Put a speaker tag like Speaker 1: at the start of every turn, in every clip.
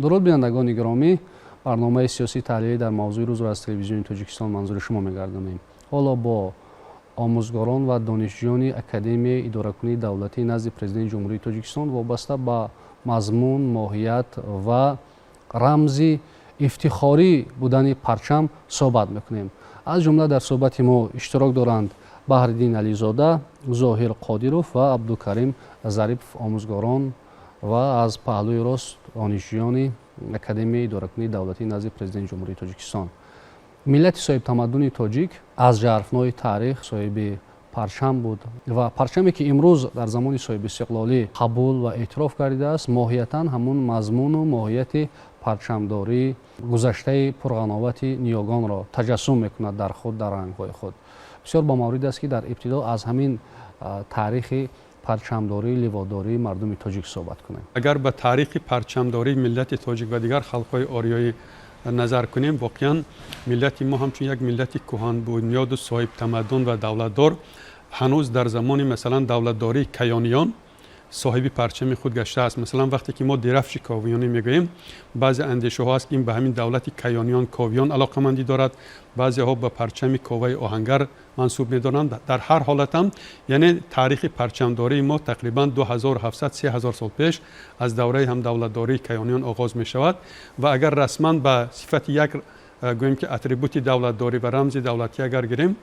Speaker 1: درود بینندگان گرامی، برنامه سیاسی تحلیلی در موضوع روز را از تلویزیون تاجیکستان منظور شما می‌گردانیم. حالا با آموزگاران و دانشجویان اکادمی اداره‌کنی دولتی نزد پرزیدنت جمهوری تاجیکستان وابسته به مضمون، ماهیت و رمز افتخاری بودن پرچم صحبت می‌کنیم. از جمله در صحبت ما اشتراک دارند بحرالدین علیزاده، ظاهر قادیروف و عبدالکریم ظریف آموزگاران و از پهلوی راست دانشجویان اکادمی اداره‌کنی دولتی نزد پرزیدنت جمهوری تاجیکستان. ملت صاحب تمدن تاجیک از ژرفنای تاریخ صاحب پرچم بود و پرچمی که امروز در زمان صاحب استقلالی قبول و اعتراف کرده است ماهیتاً همون مضمون و ماهیت پرچمداری گذشته پرغناوت نیاگان را تجسم میکند در خود، در رنگ‌های خود. بسیار با مورد است که در ابتدا از همین تاریخ پرچمداری، لواداری مردم تاجیک صحبت کنیم.
Speaker 2: اگر به تاریخ پرچمداری ملت تاجیک و دیگر خلق‌های آریایی نظر کنیم، واقعا ملت ما همچون یک ملت کهن بنیاد و صاحب تمدن و دولتدار هنوز در زمان مثلا دولتداری کیانیان صاحب پرچم خود گشته است. مثلا وقتی که ما درفش کاویانی میگوییم، بعضی اندیشه ها است که این به همین دولت کیانیان کاویان علاقمندی دارد، بعضی ها به پرچم کاوه آهنگر منسوب میدانند. در هر حالت هم یعنی تاریخ پرچمداری ما تقریبا 2700-3000 سال پیش از دوره هم دولتداری کیانیان آغاز می شود و اگر رسما به صفت یک گوییم که اتریبوت دولتداری و رمز دولتی اگر گیریم،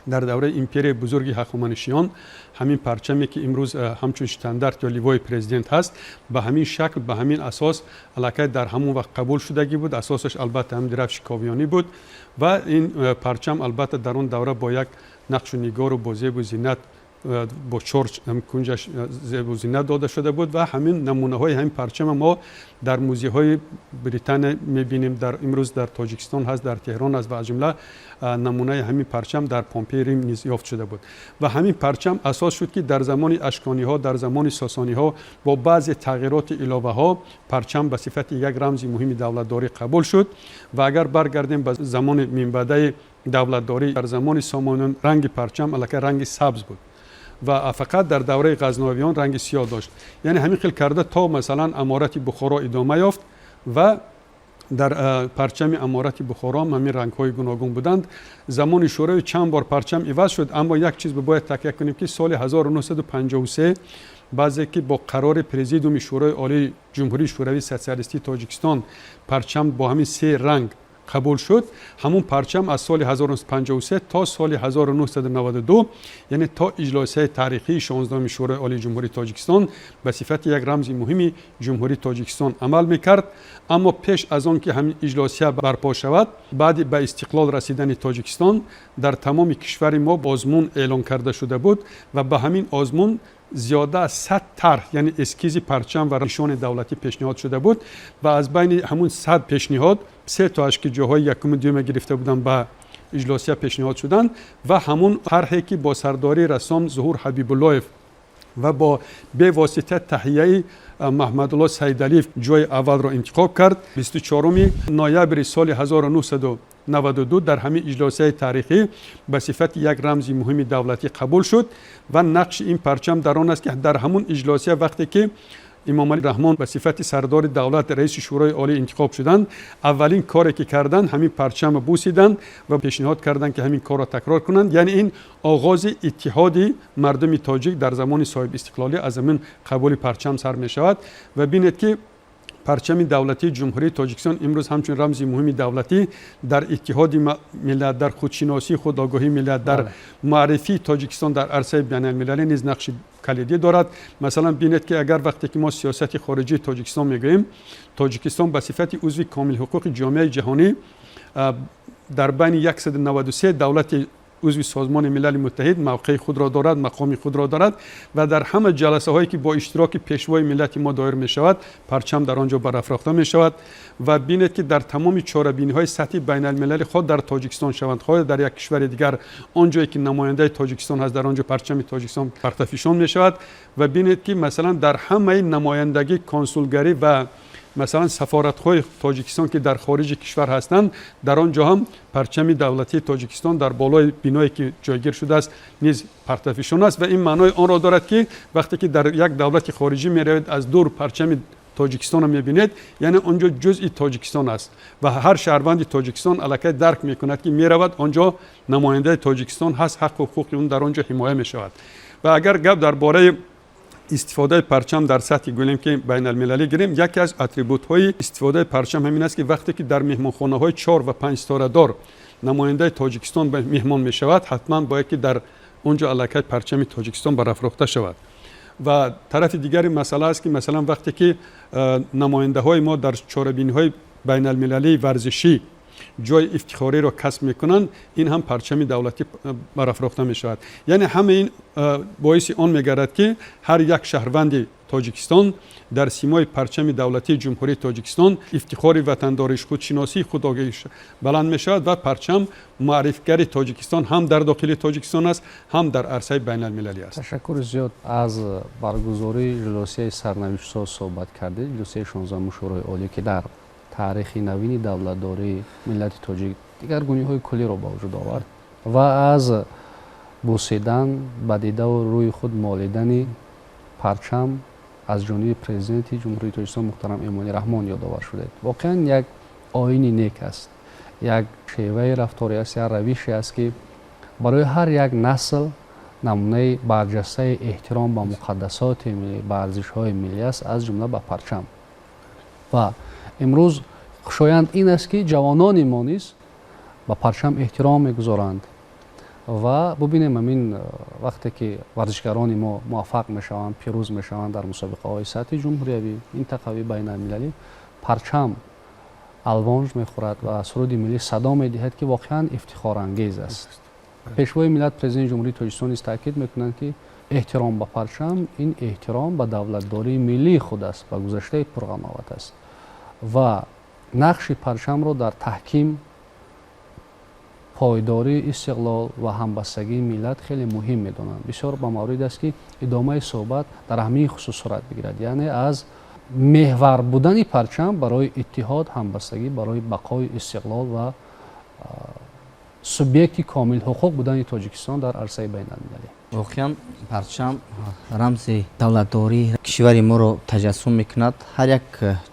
Speaker 2: در دوره امپیری بزرگی هخامنشیان همین پرچمی که امروز همچون شتاندارت یا لیوای پرزیدنت هست به همین شکل، به همین اساس علاقه در همون وقت قبول شدگی بود. اساسش البته هم درفش کاویانی بود و این پرچم البته در اون دوره با یک نقش و نگار و با زیب و زینت با چرچ کنجش زیب و زینت داده شده بود و همین نمونه های همین پرچم ما در موزه های بریتانیا میبینیم. در امروز در تاجیکستان هست، در تهران هست و از جمله نمونه همین پرچم در پومپئی ریم نیز یافت شده بود و همین پرچم اساس شد که در زمان اشکانی ها، در زمان ساسانی ها با بعضی تغییرات علاوه ها پرچم به صفت یک رمز مهم دولتداری قبول شد و اگر برگردیم به زمان منبعد دولتداری در زمان سامانیان رنگ پرچم البته رنگ سبز بود و فقط در دوره غزنویان رنگ سیاه داشت. یعنی همین خیل کرده تا مثلا امارت بخارا ادامه یافت و در پرچم امارت بخارا هم همین رنگ های گوناگون بودند. زمان شوروی چند بار پرچم عوض شد، اما یک چیز باید تاکید کنیم که سال 1953 بعضی که با قرار پرزیدوم شورای عالی جمهوری شوروی سوسیالیستی تاجیکستان پرچم با همین سه رنگ قبول شد. همون پرچم از سال 1953 تا سال 1992 یعنی تا اجلاسه تاریخی 16 شورای عالی جمهوری تاجیکستان به صفت یک رمز مهمی جمهوری تاجیکستان عمل میکرد. اما پیش از آن که همین اجلاسیه برپا شود، بعد به استقلال رسیدن تاجیکستان در تمام کشور ما آزمون اعلان کرده شده بود و به همین آزمون زیاده از 100 طرح یعنی اسکیز پرچم و نشان دولتی پیشنهاد شده بود و از بین همون 100 پیشنهاد 3 تاش که جاهای یکم و دوم گرفته بودن به اجلاسیه پیشنهاد شدند و همون طرحی که با سرداری رسام ظهور حبیب الله و با به واسطه تهیه محمد الله سیدعلی جای اول را انتخاب کرد. 24 نوامبر سال 1992 در همین اجلاسه تاریخی به صفت یک رمز مهم دولتی قبول شد و نقش این پرچم در آن است که در همون اجلاسه وقتی که امام علی رحمان به صفت سردار دولت رئیس شورای عالی انتخاب شدند، اولین کاری که کردند همین پرچم بوسیدند و پیشنهاد کردند که همین کار را تکرار کنند. یعنی این آغاز اتحاد مردم تاجیک در زمان صاحب استقلالی از همین قبول پرچم سر می شود و بینید که پرچم دولتی جمهوری تاجیکستان امروز همچون رمز مهم دولتی در اتحاد ملت، در خودشناسی خودآگاهی ملت، در معرفی تاجیکستان در عرصه بین المللی نیز نقش کلیدی دارد. مثلا بینید که اگر وقتی که ما سیاست خارجی تاجیکستان میگوییم، تاجیکستان به صفت عضو کامل حقوق جامعه جهانی در بین 193 دولت عضو سازمان ملل متحد موقع خود را دارد، مقام خود را دارد و در همه جلسه هایی که با اشتراک پیشوای ملت ما دایر می شود پرچم در آنجا برافراخته می شود و بینید که در تمام چاره‌بینی های سطحی بین الملل خود در تاجیکستان شوند، خود در یک کشور دیگر آنجایی که نماینده تاجیکستان هست در آنجا پرچم تاجیکستان پرتافیشون می شود و بینید که مثلا در همه نمایندگی کنسولگری و مثلا سفارت‌های تاجیکستان که در خارج کشور هستند در آنجا هم پرچم دولتی تاجیکستان در بالای بینایی که جایگیر شده است نیز پرتافیشون است و این معنای آن را دارد که وقتی که در یک دولت خارجی می‌روید از دور پرچم تاجیکستان رو میبینید یعنی اونجا جزئی تاجیکستان است و هر شهروند تاجیکستان الکی درک میکند که میرود آنجا نماینده تاجیکستان هست، حق و حقوق اون در آنجا حمایه میشود. و اگر گپ درباره استفاده پرچم در سطح گفتیم که بین المللی گیریم، یکی از اتریبوت های استفاده پرچم همین است که وقتی که در مهمانخانه های 4 و 5 ستاره دار نماینده تاجیکستان به مهمان می شود، حتما باید که در اونجا الکی پرچم تاجیکستان برافروخته شود. و طرف دیگری مسئله است که مثلا وقتی که نماینده های ما در چهاربینی های بین المللی ورزشی جای افتخاری را کسب میکنند، این هم پرچم دولتی برافروخته می شود. یعنی همه این باعث آن میگردد که هر یک شهروند تاجیکستان در سیمای پرچم دولتی جمهوری تاجیکستان افتخار وطنداریش، خودشناسی خود آگاهیش بلند می شود و پرچم معرفیگر تاجیکستان هم در داخل تاجیکستان است هم در عرصه بین المللی است.
Speaker 1: تشکر زیاد. از برگزاری جلسه سرنوشت ساز صحبت کردید. جلسه 16 شورای عالی که در تاریخ نوین دولتداری ملت تاجیک دیگرگونی‌های کلی را به وجود آورد و از بوسیدن به دیده و روی خود مالیدن پرچم از جانب پرزیدنت جمهوری تاجیکستان محترم امامی رحمان یادآور شده. واقعا یک آیین نیک است، یک شیوه رفتاری است، یک روشی است که برای هر یک نسل نمونه برجسته احترام به مقدسات ملی، به ارزش‌های ملی است، از جمله به پرچم. و امروز خوشایند این است که جوانان ما نیز به پرچم احترام میگذارند و ببینیم همین وقتی که ورزشکاران ما موفق میشوند، پیروز میشوند در مسابقه های سطح جمهوری منطقوی بین المللی، پرچم الوانج میخورد و سرود ملی صدا میدهد که واقعا افتخار انگیز است. پیشوای ملت پرزیدنت جمهوری تاجیکستان است تاکید میکنند که احترام به پرچم این احترام به دولتداری ملی خود است، به گذشته پرقناعت است و نقش پرچم را در تحکیم پایداری، استقلال و همبستگی ملت خیلی مهم میدانند. بسیار با مورد است که ادامه صحبت در همین خصوص صورت بگیرد، یعنی از محور بودن پرچم برای اتحاد، همبستگی، برای بقای استقلال و سوبیکتی کامل حقوق بودن تاجیکستان در عرصه بین المللی.
Speaker 3: واقعا پرچم رمز دولتداری کشور ما رو تجسم میکند. هر یک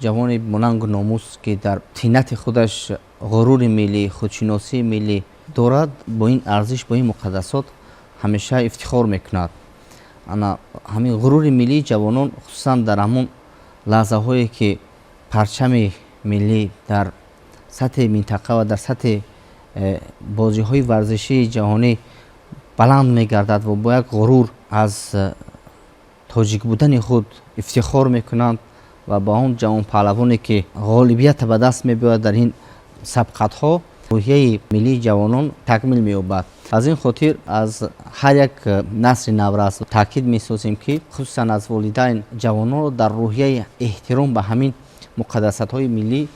Speaker 3: جوان بلند و ناموس که در طینت خودش غرور ملی، خودشناسی ملی دارد، با این ارزش، با این مقدسات همیشه افتخار میکند. انا همین غرور ملی جوانان خصوصا در همون لحظه هایی که پرچم ملی در سطح منطقه و در سطح بازی های ورزشی جهانی بلند میگردد و با یک غرور از تاجیک بودن خود افتخار میکنند و با اون جوان پهلوانی که غالبیت به دست میبرد در این سبقت ها، روحیه ملی جوانان تکمیل مییابد. از این خاطر از هر یک نسل نورس تاکید میسازیم که خصوصا از والدین جوانان رو در روحیه احترام به همین مقدسات های ملی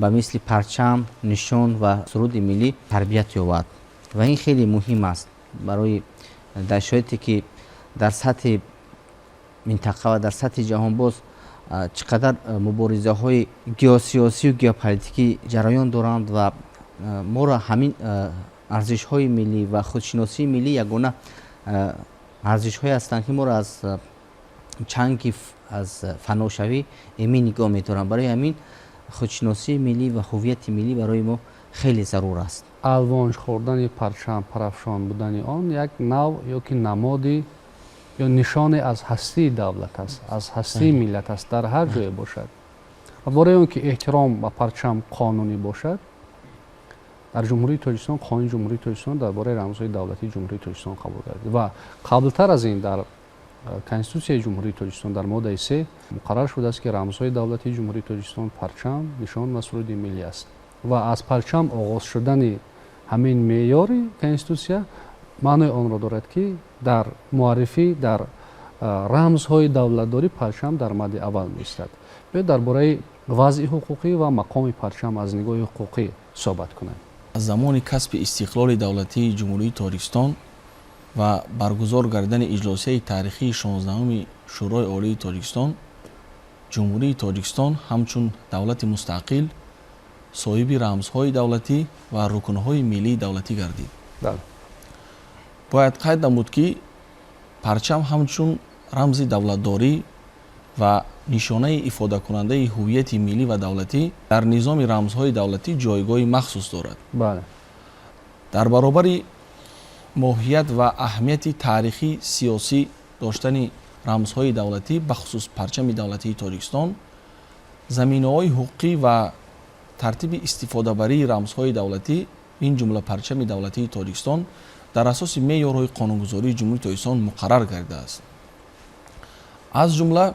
Speaker 3: به مثل پرچم، نشان و سرود ملی تربیت یابد و این خیلی مهم است برای در شرایطی که در سطح منطقه و در سطح جهان باز چقدر مبارزه های گیوسیاسی و گیوپولیتیکی جریان دارند و ما را همین ارزش های ملی و خودشناسی ملی یگانه ارزش های هستند که ما را از چنگ از فناشوی امی نگاه می‌دارند. برای همین خودشناسی ملی و هویت ملی برای ما خیلی ضرور است.
Speaker 1: الوانج خوردن پرچم، پرافشان بودن آن یک نوع یا که نمادی یا نشان از هستی دولت است، از هستی ملت است در هر جای باشد. و برای اون که احترام به پرچم قانونی باشد، در جمهوری تاجیکستان قانون جمهوری تاجیکستان درباره رمزهای دولتی جمهوری تاجیکستان قبول کرده و قبلتر از این در کنستیتوسیای جمهوری تاجیکستان در ماده 3 مقرر شده است که رمزهای دولتی جمهوری تاجیکستان پرچم، نشان و سرود ملی است و از پرچم آغاز شدن همین معیار کنستیتوسیا معنای آن را دارد که در معرفی در رمزهای دولتداری پرچم در مد اول می‌ایستد. بیاید درباره وضع حقوقی و مقام پرچم از نگاه حقوقی صحبت کنیم.
Speaker 4: از زمان کسب استقلال دولتی جمهوری تاجیکستان و برگزار کردن اجلاسی تاریخی 16 شورای عالی تاجیکستان، جمهوری تاجیکستان همچون دولت مستقل صاحب رمزهای دولتی و رکنهای ملی دولتی گردید. باید قید نمود که پرچم همچون رمز دولتداری و нишонаи ифодакунандаи ҳуввияти миллӣ ва давлатӣ дар низоми рамзҳои давлатӣ ҷойгоҳи махсус дорад.
Speaker 1: бале
Speaker 4: дар баробари моҳият ва аҳамияти тарихӣ сиёсӣ доштани рамзҳои давлатӣ бахусус парчами давлатии Тоҷикистон, заминаҳои ҳуқуқӣ ва тартиби истифодабарии рамзҳои давлатӣ ин ҷумла парчами давлатии Тоҷикистон дар асоси меъёрҳои қонунгузории ҷумҳурии Тоҷикистон муқаррар гардидааст. аз ҷумла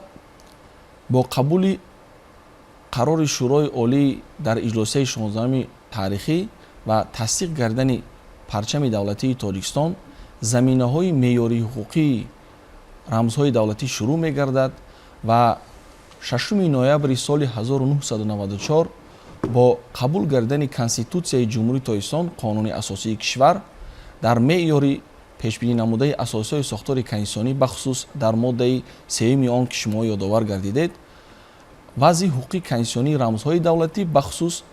Speaker 4: бо қабули қарори шӯрои олӣ дар иҷлосияи 16-уми таърихӣ ва тасдиқ гардани парчами давлатии Тоҷикистон заминаҳои меъёрии ҳуқуқии рамзҳои давлатӣ шурӯъ мегардад ва 6 ноябри соли 1994 бо қабул гардани Конститутсияи ҷумҳурии Тоҷикистон қонуни асосии кишвар дар меъёри пешбининамудаи асосиҳои сохтори конститутсионӣ бахусус дар моддаи 3 он ки шумо ёдовар гардидед вазъи ҳуқуқи конститутсионии рамзҳои давлатӣ бахусус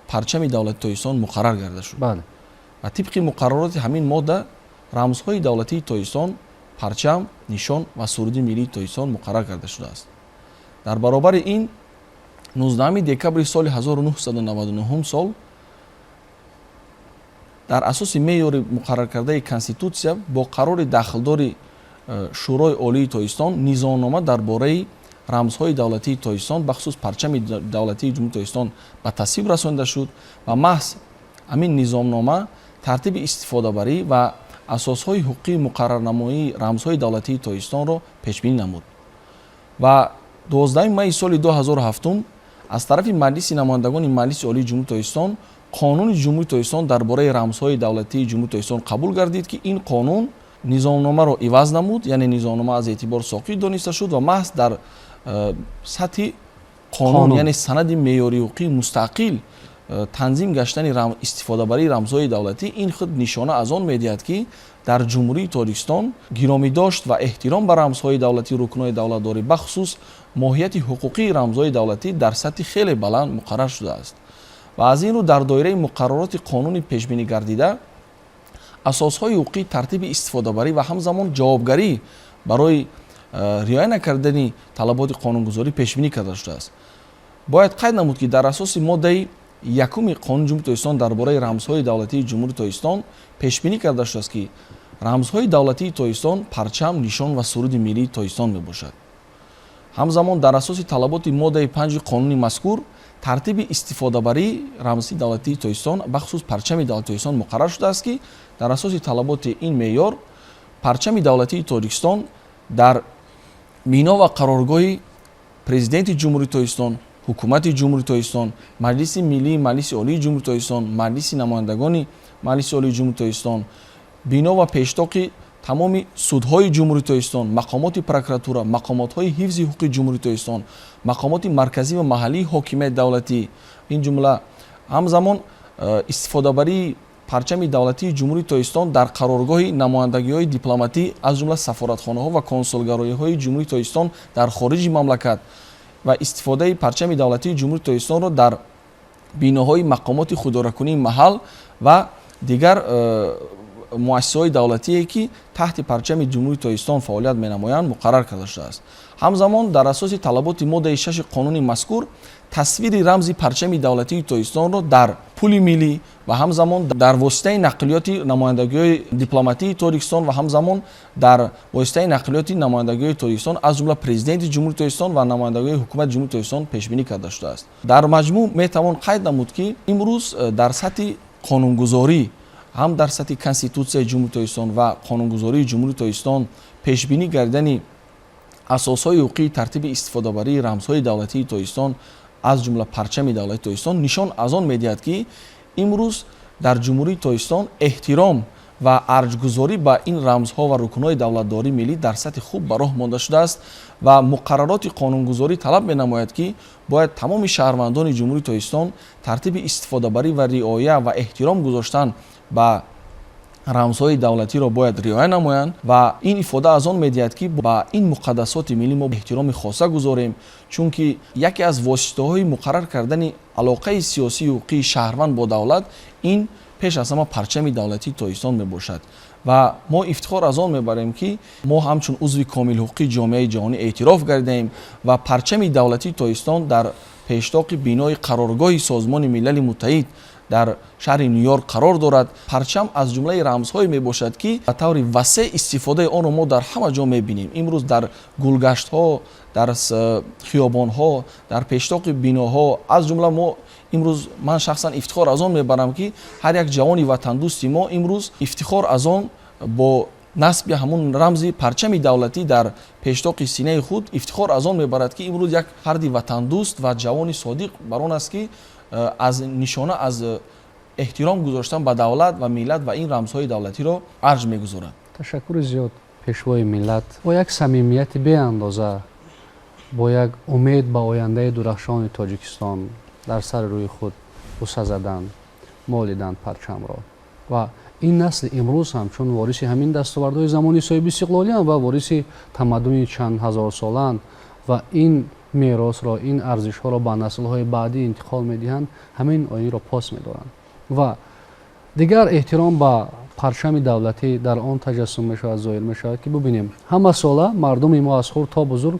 Speaker 4: парчами давлати Тоҷикистон муқаррар гарда шуд.
Speaker 1: бале
Speaker 4: ва тибқи муқаррароти ҳамин модда рамзҳои давлатии Тоҷикистон парчам, нишон ва суруди миллии Тоҷикистон муқаррар карда шудааст. дар баробари ин 19 декабри соли 1999 сол дар асоси меъёри муқарраркардаи Конститутсия бо қарори дахлдори шӯрои олии Тоҷикистон низомнома дар бораи рамзҳои давлатии Тоҷикистон бахусус парчами давлатии ҷумҳурии Тоҷикистон ба тасвиб расонида шуд ва маҳз ҳамин низомнома тартиби истифодабарӣ ва асосҳои ҳуқуқии муқаррарнамоии рамзҳои давлатии Тоҷикистонро пешбинӣ намуд. ва 12 майи соли 2007 аз тарафи Маҷлиси намояндагони Маҷлиси Олии Ҷумҳурии Тоҷикистон қонуни ҷумҳурии Тоҷикистон дар бораи рамзҳои давлатии ҷумҳурии Тоҷикистон қабул гардид ки ин қонун низомномаро иваз намуд, яъне низомнома аз эътибор соқит дониста шуд ва маҳз дар сатҳи қонун яъне санади меъёрии ҳуқуқии мустақил танзим гаштани истифодабарии рамзҳои давлатӣ ин худ нишона аз он медиҳад ки дар ҷумҳурии Тоҷикистон гиромидошт ва эҳтиром ба рамзҳои давлатӣ рукнои давлатдорӣ бахусус моҳияти ҳуқуқии рамзҳои давлатӣ дар сатҳи хеле баланд муқаррар шудааст. ва аз ин рӯ дар доираи муқаррароти қонуни пешбинӣ гардида асосҳои ҳуқуқӣ тартиби истифодабарӣ ва ҳамзамон ҷавобгарӣ барои риоя накардани талаботи қонунгузорӣ пешбинӣ карда шудааст. бояд қайд намуд ки дар асоси моддаи 1 қонуни ҷумҳурии Тоҷикистон дар бораи рамзҳои давлатии ҷумҳурии Тоҷикистон пешбинӣ карда шудааст ки рамзҳои давлатии Тоҷикистон парчам, нишон ва суруди миллии Тоҷикистон мебошад. ҳамзамон дар асоси талаботи моддаи 5 қонуни мазкур тартиби истифодабарии рамзи давлатии Тоҷикистон бахусус парчами давлатии Тоҷикистон муқаррар шудааст ки дар асоси талаботи ин меъёр парчами давлатии Тоҷикистон дар бино ва қароргоҳи президенти ҷумҳурии Тоҷикистон, ҳукумати ҷумҳурии Тоҷикистон, Маҷлиси миллии Маҷлиси Олии Ҷумҳурии Тоҷикистон, Маҷлиси намояндагони Маҷлиси Олии Ҷумҳурии Тоҷикистон, бино ва пештоқи тамоми судҳои ҷумҳурии Тоҷикистон, мақомоти прокуратура, мақомотҳои ҳифзи ҳуқуқи ҷумҳурии Тоҷикистон, мақомоти марказӣ ва маҳаллии ҳокимияти давлатӣ, ин ҷумла ҳамзамон истифодабарии парчами давлатии ҷумҳурии Тоҷикистон дар қароргоҳи намояндагиҳои дипломатӣ аз ҷумла сафоратхонаҳо ва консулгароиҳои ҷумҳурии Тоҷикистон дар хориҷи мамлакат ва истифодаи парчами давлатии ҷумҳурии Тоҷикистонро дар биноҳои мақомоти худоракунии маҳал ва дигар муассисаҳои давлатие ки таҳти парчами ҷумҳурии Тоҷикистон фаъолият менамоянд муқаррар карда шудааст. ҳамзамон дар асоси талаботи моддаи 6 қонуни мазкур тасвири рамзи парчами давлатии Тоҷикистонро дар пули миллӣ ва ҳамзамон дар воситаи нақлиёти намояндагиҳои дипломатии Тоҷикистон ва ҳамзамон дар воситаи нақлиёти намояндагиҳои Тоҷикистон аз ҷумла президенти ҷумҳурии Тоҷикистон ва намояндагиҳои ҳукумати ҷумҳурии Тоҷикистон пешбинӣ карда шудааст. дар маҷмӯъ метавон қайд намуд ки имрӯз дар сатҳи қонунгузорӣ ҳам дар сатҳи Конститутсияи ҷумҳурии Тоҷикистон ва қонунгузории ҷумҳурии Тоҷикистон пешбинӣ гардани асосҳои ҳуқуқии тартиби истифодабарии рамзҳои давлатии Тоҷикистон аз ҷумла парчами давлатии Тоҷикистон нишон аз он медиҳад ки имрӯз дар ҷумҳурии Тоҷикистон эҳтиром ва арҷгузорӣ ба ин рамзҳо ва рукнҳои давлатдории миллӣ дар сатҳи хуб ба роҳ монда шудааст ва муқаррароти қонунгузорӣ талаб менамояд ки бояд тамоми шаҳрвандони ҷумҳурии Тоҷикистон тартиби истифодабарӣ ва риоя ва эҳтиром гузоштан ба рамзҳои давлатиро бояд риоя намоянд ва ин ифода аз он медиҳад ки ба ин муқаддасоти миллӣ мо эҳтироми хоса гузорем, чунки яке аз воситаҳои муқаррар кардани алоқаи сиёсии ҳуқуқии шаҳрванд бо давлат ин пеш аз ҳама парчами давлатии Тоҷикистон мебошад و ما افتخار از آن میبریم که ما همچون عضو کامل حقوقی جامعه جهانی اعتراف کردیم و پرچم دولتی تاجیکستان در پیشتاق بینای قرارگاه سازمان ملل متحد در شهر نیویورک قرار دارد. پرچم از جمله رمزهایی می باشد که به طور وسیع استفاده آن را ما در همه جا می بینیم. امروز در گلگشت ها، در خیابان ها، در پیشتاق بیناها، از جمله ما امروز من شخصا افتخار از آن میبرم که هر یک جوان وطن دوستی ما امروز افتخار از آن با نصب همون رمز پرچم دولتی در پیشتاق سینه خود افتخار از آن میبرد که امروز یک فرد وطن دوست و جوان صادق بر آن است که از نشانه از احترام گذاشتن به دولت و ملت و این رمزهای دولتی را ارج میگذارد.
Speaker 1: تشکر زیاد پیشوای ملت با یک صمیمیت بی اندازه، با یک امید به آینده درخشان تاجیکستان در سر روی خود بوسه زدن، مالیدن پرچم را و این نسل امروز هم چون وارث همین دستاوردهای زمانی صاحب استقلالی‌اند و وارث تمدن چند هزار سالند و این میراث را، این ارزش‌ها را به نسل‌های بعدی انتقال می‌دهند، همین آیین را پاس می‌دارند و دیگر احترام به پرچم دولتی در آن تجسم می‌شود، ظاهر می‌شود که ببینیم همه ساله مردم ما از خرد تا بزرگ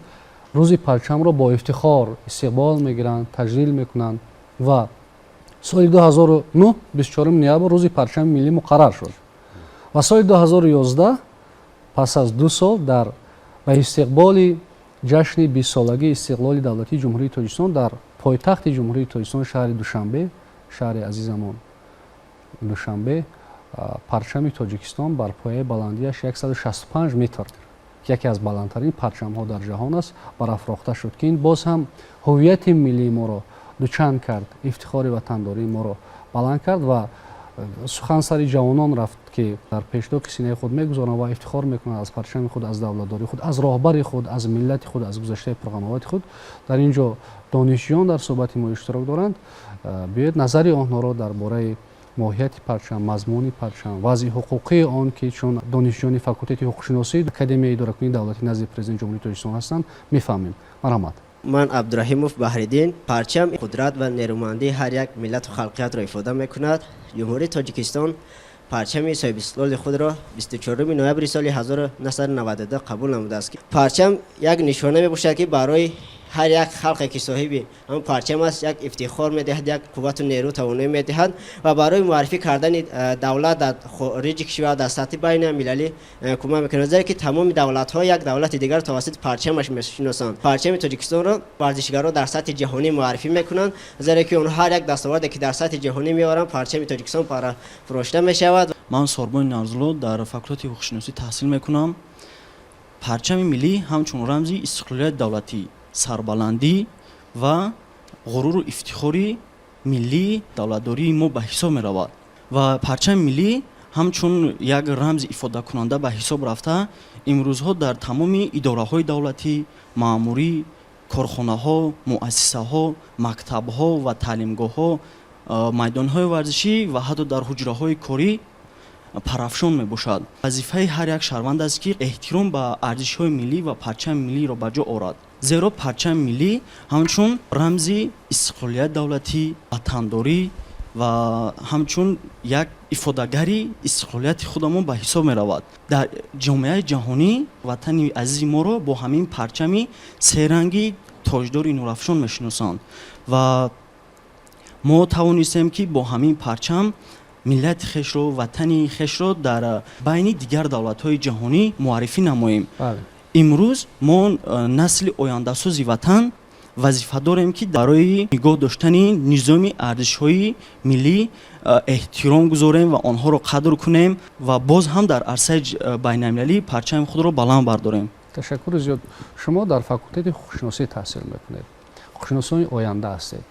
Speaker 1: روز پرچم را با افتخار استقبال می‌گیرند، تجلیل می‌کنند و سال 2009 24 نوامبر روز پرچم ملی مقرر شد و سال 2011 پس از 2 سال در به استقبال جشن 20 سالگی استقلال دولتی جمهوری تاجیکستان در پایتخت جمهوری تاجیکستان شهر دوشنبه، شهر عزیزمون دوشنبه، پرچم تاجیکستان بر پایه بلندیش 165 متر که یکی از بلندترین پرچم‌ها در جهان است برافراخته شد که این باز هم هویت ملی ما را دوچند کرد، افتخار وطنداری ما را بلند کرد و سخن سر جوانان رفت که در پیشتاق سینه خود میگذارند و افتخار میکنند از پرچم خود، از دولتداری خود، از راهبر خود، از ملت خود، از گذشته پرغنوات خود. در اینجا دانشجویان در صحبت ما اشتراک دارند. بیاید نظر آنها را درباره ماهیت پرچم، مضمون پرچم، وضع حقوقی آن که چون دانشجویان فاکولته حقوق شناسی اکادمی اداره کننده دولتی نزد پرزیدنت جمهوری تاجیکستان هستند میفهمیم. مرحمت.
Speaker 5: من عبدالرحیموف بحرالدین. پرچم قدرت و نیرومندی هر یک ملت و خلقیت را افاده میکند. جمهوری تاجیکستان پرچم صاحب استقلال خود را 24 نوامبر سال 1992 قبول نموده است. پرچم یک نشانه میباشد که برای هر یک خلقی که صاحب همون پرچم است یک افتخار میدهد، یک قوت و نیرو توانایی میدهد و برای معرفی کردن دولت در خارج کشور در سطح بین المللی کمک میکنه، زیرا که تمام دولت ها یک دولت دیگر توسط پرچمش میشناسند. پرچم تاجیکستان را ورزشکاران در سطح جهانی معرفی میکنند، زیرا که اون هر یک دستاوردی که در سطح جهانی میارن پرچم تاجیکستان فروخته میشود.
Speaker 6: من ساربان نارزلو در فاکولته حقوق شناسی تحصیل میکنم. پرچم ملی همچون رمزی استقلالیت دولتی، سربلندی و غرور و افتخاری ملی دولتداری ما به حساب می رود و پرچم ملی همچون یک رمز افاده کننده به حساب رفته امروزها در تمام اداره های دولتی، ماموری، کارخانه ها، مؤسسه ها، مکتب ها و تعلیمگاه ها، میدان های ورزشی و حتی در حجره های کاری پرافشان می باشد. وظیفه هر یک شهروند است که احترام به ارزش های ملی و پرچم ملی را به جا آورد، زیرا پرچم ملی همچون رمزی استقلالیت دولتی، وطنداری و همچون یک افادهگری استقلالیت خودمون به حساب می رود. در جامعه جهانی وطن عزیز ما را با همین پرچمی سه رنگی تاجدار نورافشان می شناسند و ما توانستیم که با همین پرچم ملت خیش رو، وطن خیش رو در بین دیگر دولت‌های جهانی معرفی نماییم. امروز ما نسل آینده سازی وطن وظیفه داریم که برای نگاه داشتن نظام ارزش‌های ملی احترام گذاریم و آنها را قدر کنیم و باز هم در عرصه بین‌المللی پرچم خود را بلند برداریم.
Speaker 1: تشکر زیاد. شما در فاکولته حقوق شناسی تحصیل میکنید، حقوق شناسی آینده هستید.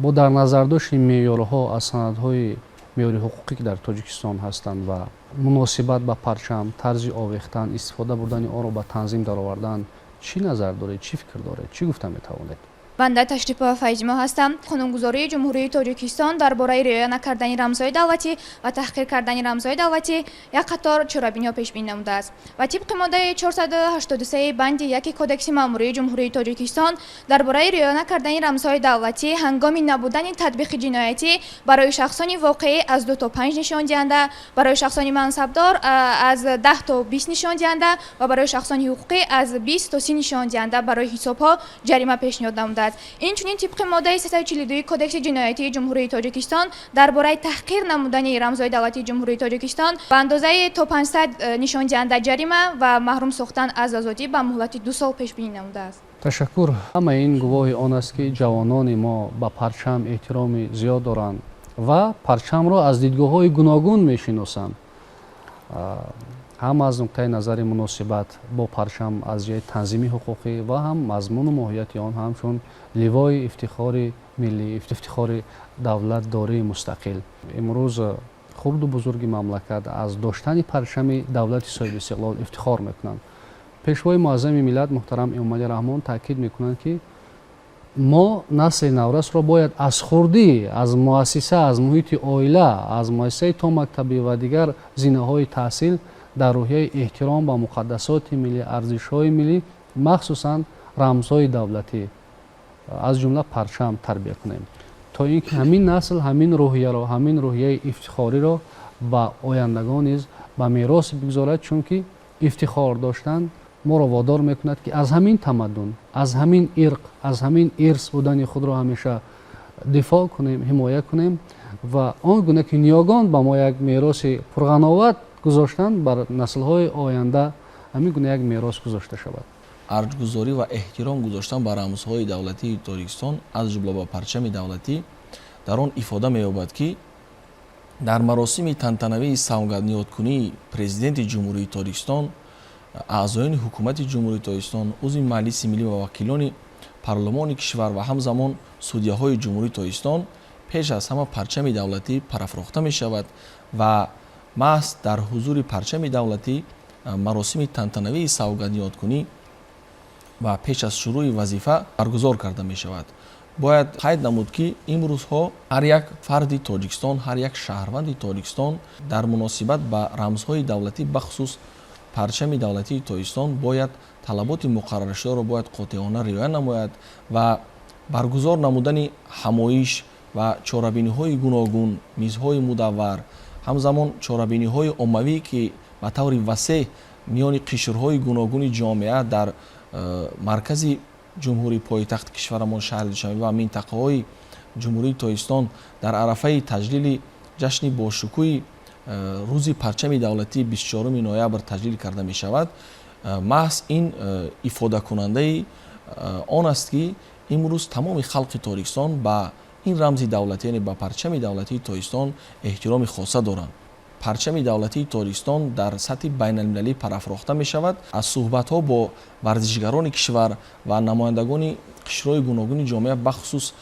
Speaker 1: با در نظر داشت معیارها از سندهای معیاری حقوقی که در تاجیکستان هستند و مناسبت به پرچم، طرز آویختن، استفاده بردن آن را به تنظیم درآوردن، چی نظر دارید، چی فکر دارید، چی گفته میتوانید؟
Speaker 7: بنده تشریفا فیضما هستم. قانونگذاری جمهوری تاجیکستان درباره رعایت نکردن رمزهای دولتی و تحقیر کردن رمزهای دولتی یک قطار چرابینی‌ها پیش بینی نموده است و طبق ماده 483 بند 1 کدکس ماموری جمهوری تاجیکستان درباره رعایت نکردن رمزهای دولتی هنگام نبودن تطبیق جنایتی برای شخصانی واقعی از 2 تا 5 نشان دهنده، برای شخصانی منصبدار از 10 تا 20 نشان دهنده و برای شخصانی حقوقی از 20 تا 30 نشان دهنده برای حساب‌ها جریمه پیشنهاد نموده است. این چنین طبق ماده 342 کدکس جنایتی جمهوری تاجیکستان درباره تحقیر نمودن رمزهای دولتی جمهوری تاجیکستان به اندازه تا 500 نشان دهنده جریمه و محروم ساختن از آزادی به مهلت 2 سال پیش بینی نموده است.
Speaker 1: تشکر. همه این گواه آن است که جوانان ما به پرچم احترام زیاد دارند و پرچم را از دیدگاه‌های گوناگون می‌شناسند. هم از نقطه نظر مناسبت با پرچم از جهت تنظیمی حقوقی و هم مضمون و ماهیت آن همچون لوای افتخار ملی، افتخار دولت داری مستقل. امروز خرد و بزرگ مملکت از داشتن پرچم دولت صاحب استقلال افتخار میکنند. پیشوای معظم ملت محترم امام علی رحمان تاکید میکنند که ما نسل نورس را باید از خردی، از مؤسسه، از محیط عائله، از مؤسسه تا مکتبی و دیگر زینه‌های تحصیل در روحیه احترام به مقدسات ملی، ارزش‌های ملی، مخصوصاً رمزهای دولتی از جمله پرچم تربیت کنیم تا اینکه همین نسل همین روحیه را، همین روحیه افتخاری را به آیندگان نیز به میراث بگذارد، چون که افتخار داشتن ما را وادار میکند که از همین تمدن، از همین ارق، از همین ارث بودن خود را همیشه دفاع کنیم، حمایت کنیم و آن گونه که نیاگان به ما یک میراث پرغناوت گذاشتن بر نسل‌های آینده همین گونه یک میراث گذاشته شود.
Speaker 4: ارزگذاری و احترام گذاشتن به رمزهای دولتی تاجیکستان از جمله با پرچم دولتی در آن افاده می‌یابد که در مراسم تنتنوی سوگندیات‌کنی پرزیدنت جمهوری تاجیکستان، اعضایان حکومت جمهوری تاجیکستان، عضو مجلس ملی و وکیلان پارلمان کشور و همزمان سودیه‌های جمهوری تاجیکستان پیش از همه پرچم دولتی پرافروخته می‌شود و محض در حضور پرچم دولتی مراسم تنتنوی سوگندیات‌کنی و پیش از شروع وظیفه برگزار کرده می شود. باید قید نمود که امروزها هر یک فرد تاجیکستان، هر یک شهروند تاجیکستان در مناسبت به رمزهای دولتی بخصوص پرچم دولتی تاجیکستان باید طلبات مقرر شده را باید قاطعانه رعایت نماید و برگزار نمودن همایش و چاره‌بینی‌های گوناگون، میزهای مدور، همزمان چاره‌بینی‌های عمومی که به طور وسیع میان قشرهای گوناگون جامعه در مرکز جمهوری پایتخت کشورمان شهر دوشنبه و منطقه‌های جمهوری تاجیکستان در عرفه تجلیل جشن باشکوه روز پرچم دولتی 24 نوامبر تجلیل کرده می شود. محض این افاده کننده آن است که امروز تمام خلق تاجیکستان با این رمز دولتی، یعنی با پرچم دولتی تاجیکستان احترام خاصه دارند. پرچم دولتی تاجیکستان در سطح بین المللی پرافروخته می شود. از صحبت ها با ورزشگران کشور و نمایندگان قشرهای گوناگون جامعه بخصوص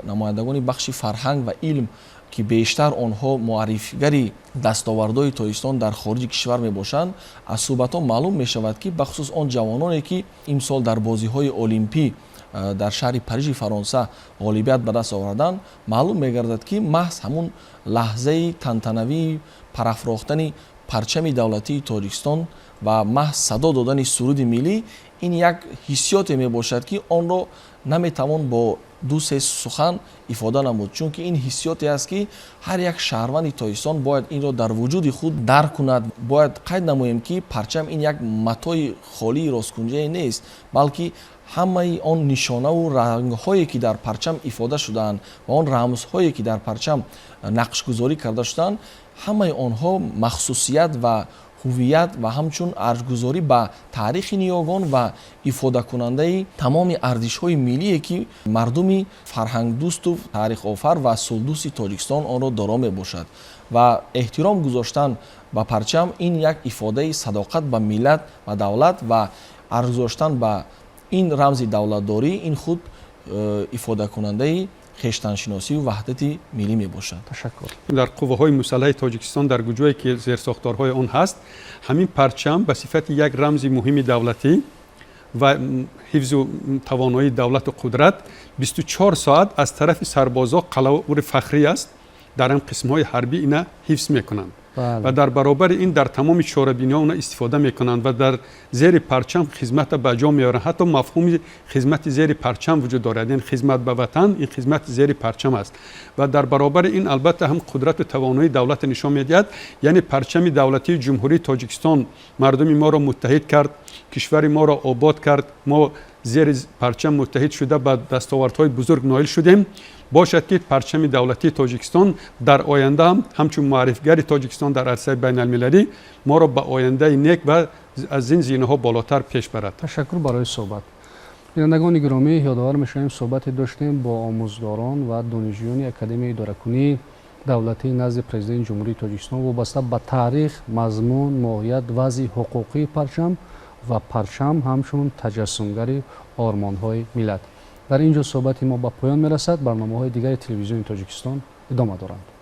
Speaker 4: نمایندگان بخش فرهنگ و علم که بیشتر آنها معرفیگری دستاوردهای تاجیکستان در خارج کشور می باشند، از صحبت ها معلوم می شود که بخصوص آن جوانانی که امسال در بازی های المپی در شهر پاریژ فرانسه غالبیت به دست آوردند، معلوم می‌گردد که محض همون لحظه تنتنوی پرافروختن پرچم دولتی تاجیکستان و محض صدا دادن سرود ملی این یک حسیات میباشد که آن را نمیتوان با دو سه سخن افاده نمود، چون که این حسیاتی است که هر یک شهروند تاجیکستان باید این را در وجود خود درک کند. باید قید نماییم که پرچم این یک متاع خالی راستگونجی نیست، بلکه همه آن نشانه و رنگ‌هایی که در پرچم افاده شدند و آن رمزهایی که در پرچم نقش گذاری کرده شدند، همه آنها مخصوصیت و هویت و همچون ارزش‌گذاری به تاریخ نیاگان و افاده کننده تمام ارزش‌های ملی که مردم فرهنگ دوست و تاریخ آفر و سلدوست تاجیکستان آن را دارا میباشد و احترام گذاشتن به پرچم این یک افاده صداقت به ملت و دولت و ارزش گذاشتن به این رمز دولتداری این خود افاده کننده خویشتن‌شناسی و وحدت ملی می باشد.
Speaker 1: تشکر.
Speaker 2: در قوه‌های مسلح تاجیکستان در گوجه‌ای که زیر ساختارهای آن هست، همین پرچم به صفت یک رمز مهم دولتی و حفظ و توانایی دولت و قدرت 24 ساعت از طرف سربازا قلور فخری است در این قسم های حربی اینا حفظ میکنند و در برابر این در تمام چاره‌بینی ها اونا استفاده میکنند و در زیر پرچم خدمت به جا میارند. حتی مفهوم خدمت زیر پرچم وجود دارد، این خدمت به وطن این خدمت زیر پرچم است و در برابر این البته هم قدرت و توانایی دولت نشان میدهد. یعنی پرچم دولتی جمهوری تاجیکستان مردم ما را متحد کرد، کشور ما را آباد کرد، ما زیر پرچم متحد شده به دستاوردهای بزرگ نائل شدیم. باشد که پرچم دولتی تاجیکستان در آینده هم همچون معرفگر تاجیکستان در عرصه بین المللی ما را به آینده نیک و از این زینه ها بالاتر پیش برد.
Speaker 1: تشکر برای صحبت. بینندگان گرامی، یادآور می‌شویم صحبت داشتیم با آموزگاران و دانشجویان اکادمی اداره‌کنی دولتی نزد پرزیدنت جمهوری تاجیکستان وابسته به تاریخ، مضمون، ماهیت، وضع حقوقی پرچم و پرچم همچون تجسمگر آرمان‌های ملت. در اینجا صحبت ما به پایان میرسد. برنامه‌های دیگر تلویزیون تاجیکستان ادامه دارند.